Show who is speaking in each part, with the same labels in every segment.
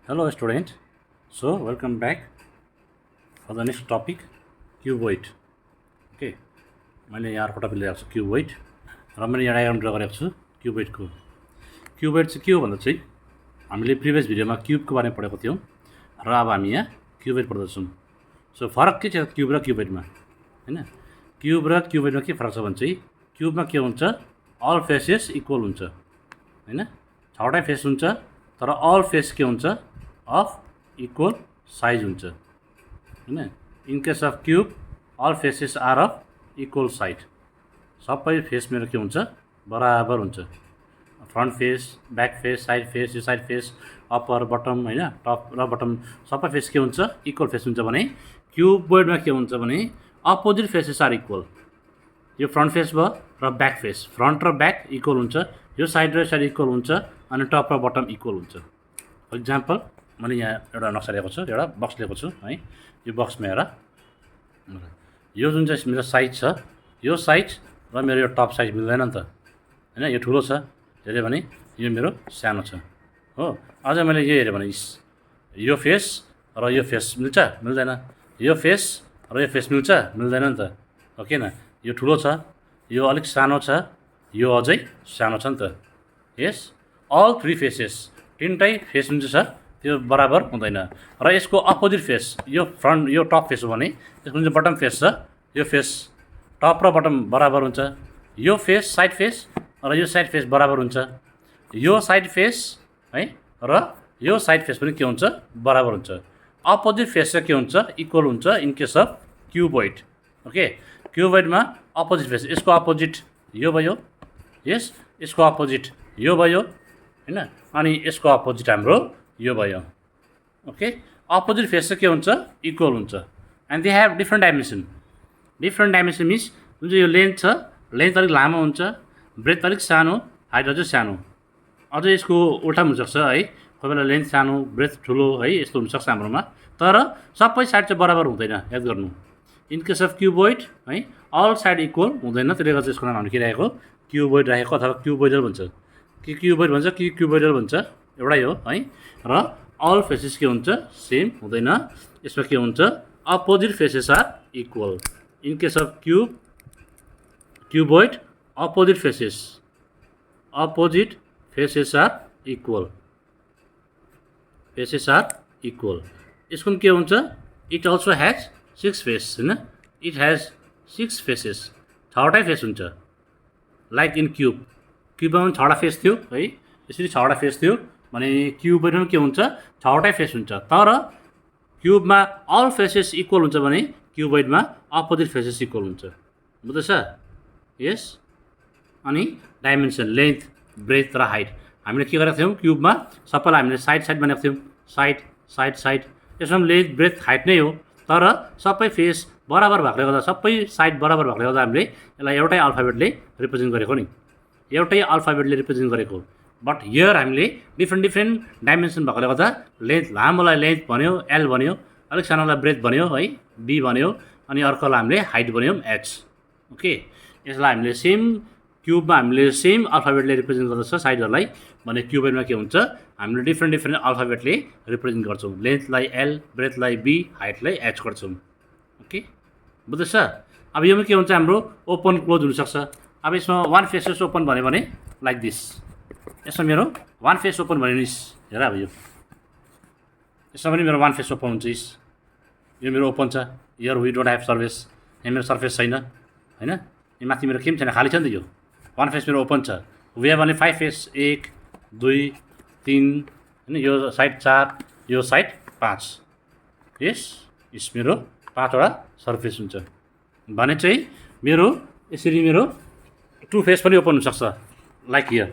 Speaker 1: Hello student. So welcome back for the next topic cuboid. Okay. मैले यहाँ अर्को topic लिएको छु क्युबोइड र मैले यहाँ डायग्राम ड्रा गरेको छु क्युबोइडको। क्युबोइड चाहिँ के हो भन्दा चाहिँ हामीले प्रिभियस भिडियोमा क्युबको बारेमा पढेको थियौँ र अब हामी यहाँ क्युबोइड पढ्दैछौँ। सो फरक के छ क्युब र क्युबोइडमा हैन? क्युब र क्युबोइडमा के फरक छ भने चाहिँ क्युबमा के हुन्छ अल फेसेस इक्वल हुन्छ हैन? छवटै फेस हुन्छ तर अल फेस के हुन्छ अफ इक्वल साइज हुन्छ हैन? In case of cube all faces are of equal side. सबै फेस मेरो के हुन्छ बराबर हुन्छ। Front face, back face, side face, यो साइड फेस, अप्पर बटम हैन, टप र बटम सबै फेस के हुन्छ इक्वल फेस हुन्छ भने क्युबोइडमा के हुन्छ भने अपोजिट फेसेस आर इक्वल। यो फ्रन्ट फेस भयो र ब्याक फेस, फ्रन्ट र ब्याक इक्वल हुन्छ, यो साइड र साइड इक्वल हुन्छ अनि टप र बटम इक्वल हुन्छ। फर इक्जाम्पल मैले यहाँ एउटा नक्सा लिएको छु, एउटा बक्स लिएको छु है। यो बक्समा हेर, यो जुन चाहिँ मेरो साइज छ यो साइज र मेरो यो टप साइज मिल्दैन नि त हैन? यो ठुलो छ त्यसले भने यो मेरो सानो छ हो। अझ मैले यो हेरेँ भने यो फेस र यो फेस मिल्छ मिल्दैन, यो फेस र यो फेस मिल्छ मिल्दैन नि त हो कि न? यो ठुलो छ, यो अलिक सानो छ, यो अझै सानो छ नि त। यस अल थ्री फेसेस, तिनटै फेस जुन चाहिँ छ त्यो बराबर हुँदैन र यसको अपोजिट फेस यो फ्रन्ट यो टप फेस हो भने यसको जुन बटम फेस छ यो फेस टप र बटम बराबर हुन्छ। यो फेस साइड फेस र यो साइड फेस बराबर हुन्छ। यो साइड फेस है र यो साइड फेस पनि के हुन्छ बराबर हुन्छ। अपोजिट फेस चाहिँ के हुन्छ इक्वल हुन्छ in case of cuboid. Okay, क्युबोइडमा अपोजिट फेस यसको अपोजिट यो भयो, यस यसको अपोजिट यो भयो हैन, अनि यसको अपोजिट हाम्रो यो भयो। ओके, अपोजिट फेस चाहिँ के हुन्छ इक्वल हुन्छ and they have different dimension. Different dimension means जुन चाहिँ यो लेन्थ छ, लेन्थ अलिक लामो हुन्छ, ब्रेथ अलिक सानो, हाइट अझै सानो। अझै यसको उल्टा पनि हुनसक्छ है, कोही बेला लेन्थ सानो ब्रेथ ठुलो है, यस्तो हुनसक्छ हाम्रोमा। तर सबै साइड चाहिँ बराबर हुँदैन, याद गर्नु। इन केस अफ क्युबोइड है अल साइड इक्वल हुँदैन, त्यसले गर्दा यसको नाम हामीले के राखेको क्युबोइड राखेको अथवा क्युबोइडल भन्छ। कि क्युबोइड भन्छ कि क्युबोइडल भन्छ एउटै हो है। र अल फेसेस के हुन्छ सेम हुँदैन, यसमा के हुन्छ opposite faces are equal. In case of cuboid opposite faces are equal, faces are equal. यसको के हुन्छ इट अल्सो ह्याज 6 फेस हैन, इट ह्याज 6 फेसेस, छवटै फेस हुन्छ। लाइक इन क्युबमा पनि छवटा फेस थियो है, यसरी छवटा फेस थियो भने क्युबोइडमा के हुन्छ छवटै फेस हुन्छ। तर क्युबमा अल फेसेस इक्वल हुन्छ भने क्युबोइडमा अपोजिट फेसेस इक्वल हुन्छ। बुझ्दैछ? यस। अनि डाइमेन्सन लेन्थ ब्रेथ र हाइट हामीले के गरेका थियौँ क्युबमा सबैलाई हामीले साइड साइड बनाएको थियौँ, साइड साइड साइड। यसमा लेन्थ ब्रेथ हाइट नै हो तर सबै फेस बराबर भएकोले गर्दा सबै साइड बराबर भएकोले गर्दा हामीले यसलाई एउटै अल्फाबेटले रिप्रेजेन्ट गरेको नि, एउटै अल्फाबेटले रिप्रेजेन्ट गरेको। बट हियर हामीले डिफ्रेन्ट डाइमेन्सन भएकोले गर्दा लेन्थ लामोलाई लेन्थ भन्यो एल भन्यो, अलिक सानोलाई ब्रेथ भन्यो है बी भन्यो, अनि अर्कोलाई हामीले हाइट भन्यौँ एच। ओके, यसलाई हामीले सेम क्युबमा हामीले सेम अल्फाबेटले रिप्रेजेन्ट गर्दछ साइडहरूलाई भने क्युबोइडमा के हुन्छ हामीले डिफ्रेन्ट अल्फाबेटले रिप्रेजेन्ट गर्छौँ। लेन्थलाई एल, ब्रेथलाई बी, हाइटलाई एच गर्छौँ। ओके, बुझ्दैछ? अब योमा के हुन्छ हाम्रो ओपन क्लोज हुनसक्छ। अब यसमा वान फेसेस ओपन भन्यो भने लाइक दिस, यसमा मेरो वान फेस ओपन भन्यो नि, हेर अब यसमा पनि मेरो वान फेस ओपन हुन्छ। यो मेरो ओपन छ, here we don't have surface, यहाँ मेरो सर्फेस छैन हैन, यो माथि मेरो केही पनि छैन, खाली छ नि त। यो वान फेस मेरो ओपन छ। वी हेभ भने 5 फेस, 1 2 3 हैन, यो साइड 4, यो साइड 5। यस मेरो 5वटा सर्फेस हुन्छ भने चाहिँ मेरो यसरी मेरो 2 फेस पनि ओपन हुनसक्छ। लाइक हियर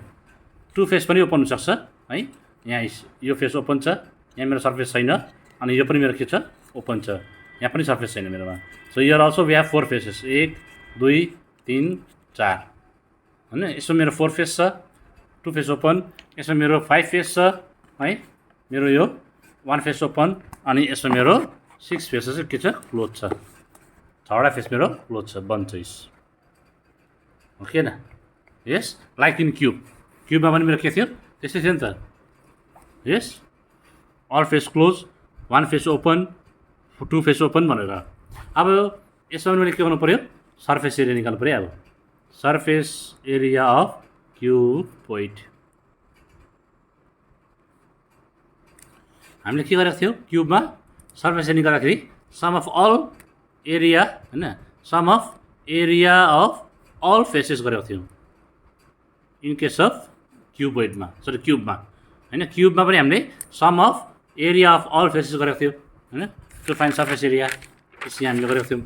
Speaker 1: 2 फेस पनि ओपन हुनसक्छ है। यहाँ यो फेस ओपन छ, यहाँ मेरो सर्फेस छैन, अनि यो पनि मेरो के छ ओपन छ, यहाँ पनि सर्फेस छैन मेरोमा। So here also we have 4 faces, 1 2 3 4 हैन। यसमा मेरो 4 फेस छ, 2 फेस ओपन। यसमा मेरो 5 फेस छ है, मेरो यो 1 फेस ओपन, अनि यसमा मेरो 6 फेसेस के छ क्लोज छ, छवटा फेस मेरो क्लोज छ, बन्द छ। ओके न? यस, लाइक इन क्युबमा पनि मेरो के थियो त्यस्तै थियो नि त। Yes, all face close, one face open, two face open भनेर। अब यसमा मैले के गर्नु पऱ्यो, सर्फेस एरिया निकाल्नु पऱ्यो। अब सर्फेस एरिया अफ क्युबोइड हामीले के गरेको थियो, क्युबमा सर्फेस एरिया निकाल्दाखेरि सम अफ अल एरिया होइन, sum of area of all faces गरेको थियो इन केस अफ क्युबोइडमा, सरी क्युबमा होइन। क्युबमा पनि हामीले sum of area of all faces गरेको थियो होइन, टु फाइन्ड सर्फेस एरिया। त्यसरी हामीले गरेको थियौँ।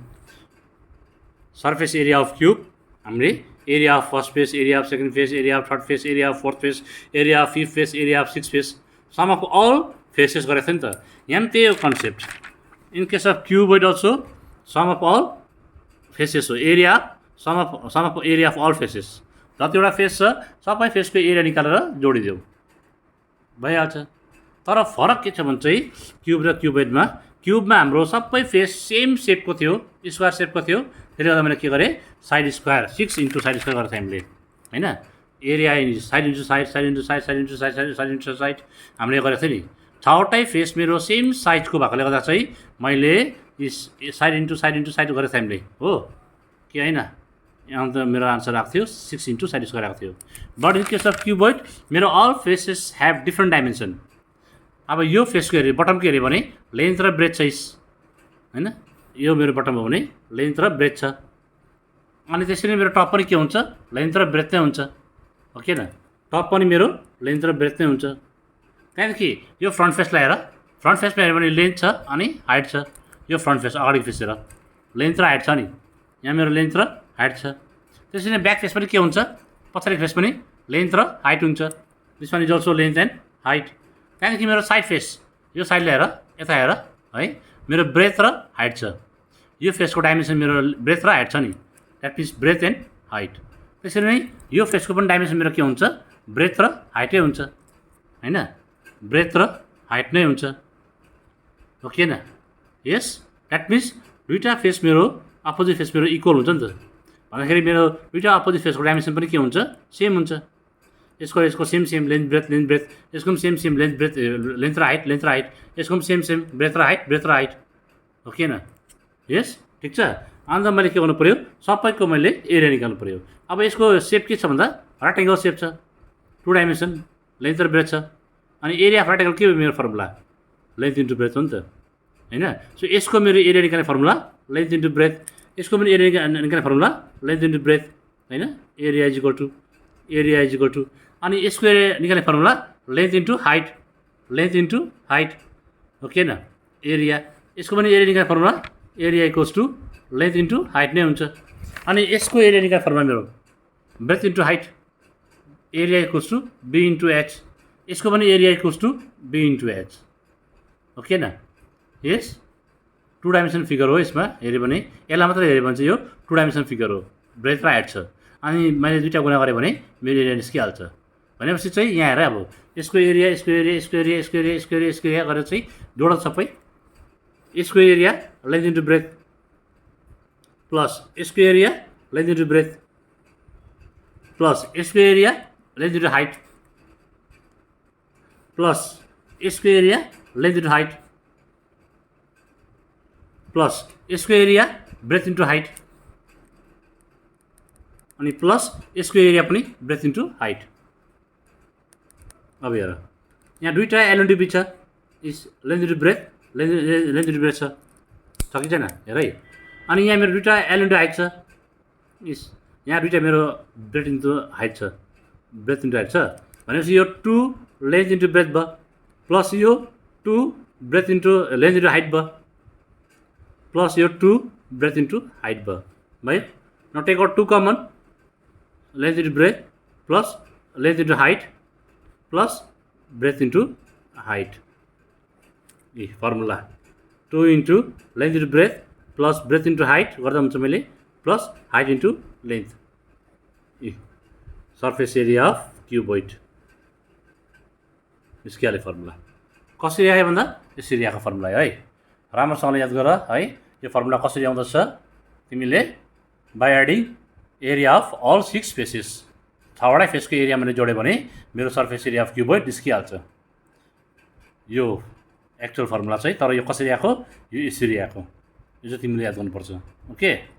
Speaker 1: सर्फेस एरिया अफ क्युब हामीले area of first face, area of second face, area of third face, area of fourth face, area of fifth face, area of six face, sum of all faces गरेको थियो नि त। यहाँ पनि त्यही हो concept. In case of cuboid also sum of all faces हो, area sum of area of all faces. जतिवटा फेस छ सबै फेसको एरिया निकालेर जोडिदेऊ, भइहाल्छ। तर फरक के छ भने चाहिँ क्युब र क्युबोइडमा, क्युबमा हाम्रो सबै फेस सेम सेपको थियो, स्क्वायर सेपको थियो। त्यसले गर्दा मैले के गरेँ, side square 6 into side square गरेको थिएँ हामीले होइन। Area side into side, side into side, side into side, side into side हामीले गरेको थिएँ नि। 6वटै फेस मेरो सेम साइजको भएकोले गर्दा चाहिँ मैले side into side into side गरेको थिएँ हामीले, हो कि होइन। यहाँ त मेरो आन्सर आएको थियो 6 इन्टु साइड स्क्वायर आएको थियो। But in case of cuboid मेरो all faces have different dimension. अब यो फेसको हेऱ्यो, बटमको हेऱ्यो भने लेन्थ र ब्रेथ छ होइन। यो मेरो बटम हो भने लेन्थ र ब्रेथ छ। अनि त्यसरी मेरो टप पनि के हुन्छ, लेन्थ र ब्रेथ नै हुन्छ, हो कि होइन। टप पनि मेरो लेन्थ र ब्रेथ नै हुन्छ। त्यहाँदेखि यो फ्रन्ट फेसलाई हेर, फ्रन्ट फेसमा हेऱ्यो भने लेन्थ छ अनि हाइट छ। यो फ्रन्ट फेस अगाडि फेस हेर, लेन्थ र हाइट छ नि, यहाँ मेरो लेन्थ र हाइट छ। त्यसरी नै ब्याक फेस पनि के हुन्छ, पछाडि फेस पनि लेन्थ र हाइट हुन्छ। This one is also length and white. त्यहाँदेखि मेरो साइड फेस, यो साइडले हेर, यता हेर है, मेरो ब्रेथ र हाइट छ। यो फेसको डाइमेन्सन मेरो ब्रेथ र हाइट छ नि, that means breadth and height. त्यसरी नै यो फेसको पनि डाइमेन्सन मेरो के हुन्छ, ब्रेथ र हाइटै हुन्छ होइन, ब्रेथ र हाइट नै हुन्छ, हो कि होइन। यस, द्याट मिन्स दुईवटा फेस मेरो अपोजिट फेस मेरो इक्वल हुन्छ नि त। भन्दाखेरि मेरो दुईवटा अपोजिट फेसको डाइमेन्सन पनि के हुन्छ, सेम हुन्छ। यसको सेम लेन्थ ब्रेथ, यसको पनि सेम लेन्थ ब्रेथ, लेन्थ र हाइट, यसको पनि सेम ब्रेथ र हाइट, हो कि होइन। यस, ठिक छ। अन्त मैले के गर्नु पऱ्यो, सबैको मैले एरिया निकाल्नु पऱ्यो। अब यसको सेप के छ भन्दा रेक्टेङ्गल सेप छ, 2 डाइमेन्सन, लेन्थ र ब्रेथ छ। अनि एरिया अफ रेक्टेङ्गल के हो मेरो फर्मुला, लेन्थ इन्टु ब्रेथ हो नि त होइन। सो यसको मेरो एरिया निकाल्ने फर्मुला लेन्थ इन्टु ब्रेथ, यसको पनि एरिया निकाल्ने फर्मुला लेन्थ इन्टु ब्रेथ होइन। एरिया इज इक्वल टु अनि यसको एरिया निकाल्ने फर्मुला लेन्थ इन्टु हाइट, हो कि होइन। एरिया, यसको पनि एरिया निकाल्ने formula area equals to length into height नै हुन्छ। अनि यसको एरिया निकाल्ने फर्मुला मेरो breadth into height, area equals to B into H. यसको पनि area equals to B into H, हो कि होइन। यस, 2 डाइमेन्सन फिगर हो। यसमा हेऱ्यो भने, यसलाई मात्रै हेऱ्यो भने चाहिँ यो 2 डाइमेन्सन फिगर हो, ब्रेथ र हाइट छ। अनि मैले दुईवटा गुणा गरेँ भने मेरो एरिया निस्किहाल्छ। भनेपछि चाहिँ यहाँ हेर, अब यसको एरिया गरेर चाहिँ जोड सबै। यसको area length into breadth plus यसको area length into breadth plus यसको area length into height plus यसको area length into height plus यसको एरिया ब्रेथ इन्टु हाइट अनि प्लस यसको एरिया पनि ब्रेथ इन्टु हाइट। अब हेर, यहाँ दुईवटा एलएनडी छ, is length into breadth, length into breadth छ कि छैन हेर है। अनि यहाँ मेरो दुईवटा एलएनडी हाइट छ, इस यहाँ दुईवटा मेरो ब्रेथ इन्टु हाइट छ, ब्रेथ इन्टु हाइट छ। भनेपछि यो 2 लेन्थ इन्टु ब्रेथ भयो प्लस यो 2 breadth into length into height भयो प्लस यो 2 ब्रेथ इन्टु हाइट भयो। Now take out 2 common, length into breadth plus length into height plus breadth into height. Formula 2 into length into breadth plus breadth into height गर्दा हुन्छ मैले plus height into length. Surface area of cuboid निस्किहाल्यो formula. कसरी आयो भन्दा यसरी आएको formula है, राम्रोसँगले याद गर है। यो फर्मुला कसरी आउँदछ, तिमीले by adding area of all 6 faces, 6वटा फेसको एरिया मैले जोड्यो भने मेरो सर्फेस एरिया अफ क्युबोइड निस्किहाल्छ। यो एक्चुअल फर्मुला चाहिँ, तर यो कसरी आएको, यो यसरी आएको, यो चाहिँ तिमीले याद गर्नुपर्छ। ओके।